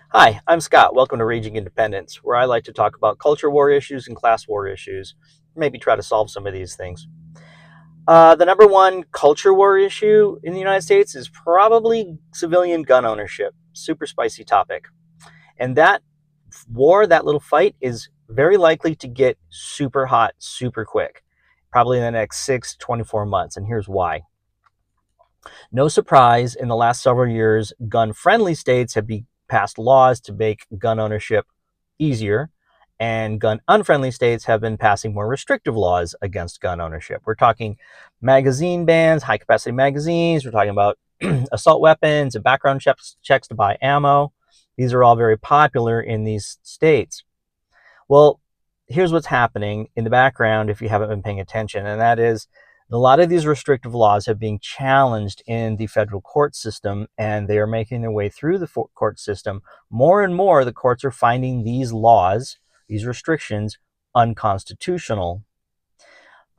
Hi, I'm Scott. Welcome to Raging Independence, where I like to talk about culture war issues and class war issues, maybe try to solve some of these things. The number one culture war issue in the United States is probably civilian gun ownership. Super spicy topic. And that war, that little fight, is very likely to get super hot super quick, probably in the next 6 to 24 months. And here's why. No surprise, in the last several years, gun-friendly states have passed laws to make gun ownership easier, and gun-unfriendly states have been passing more restrictive laws against gun ownership. We're talking magazine bans, high-capacity magazines. We're talking about assault weapons and background checks to buy ammo. These are all very popular in these states. Well, here's what's happening in the background if you haven't been paying attention, and that is a lot of these restrictive laws have been challenged in the federal court system, and they are making their way through the court system. More and more, the courts are finding these laws, these restrictions, unconstitutional.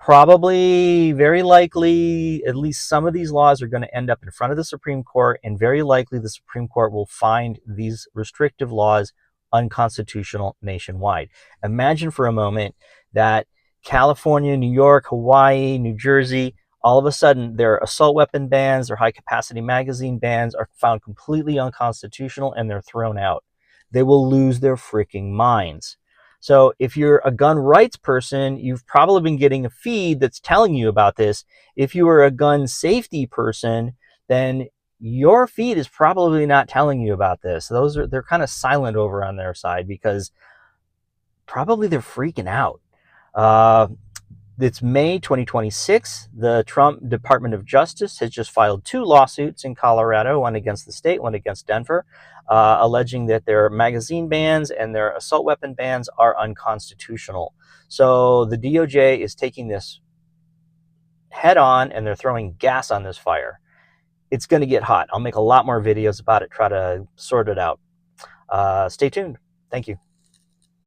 Probably, very likely, at least some of these laws are going to end up in front of the Supreme Court, and very likely the Supreme Court will find these restrictive laws unconstitutional nationwide. Imagine for a moment that California, New York, Hawaii, New Jersey, all of a sudden their assault weapon bans, their high capacity magazine bans are found completely unconstitutional and they're thrown out. They will lose their freaking minds. So if you're a gun rights person, you've probably been getting a feed that's telling you about this. If you are a gun safety person, then your feed is probably not telling you about this. They're kind of silent over on their side because probably they're freaking out. It's May 2026. The Trump Department of Justice has just filed 2 lawsuits in Colorado, one against the state, one against Denver, alleging that their magazine bans and their assault weapon bans are unconstitutional. So the DOJ is taking this head on and they're throwing gas on this fire. It's going to get hot. I'll make a lot more videos about it, try to sort it out. Stay tuned. Thank you.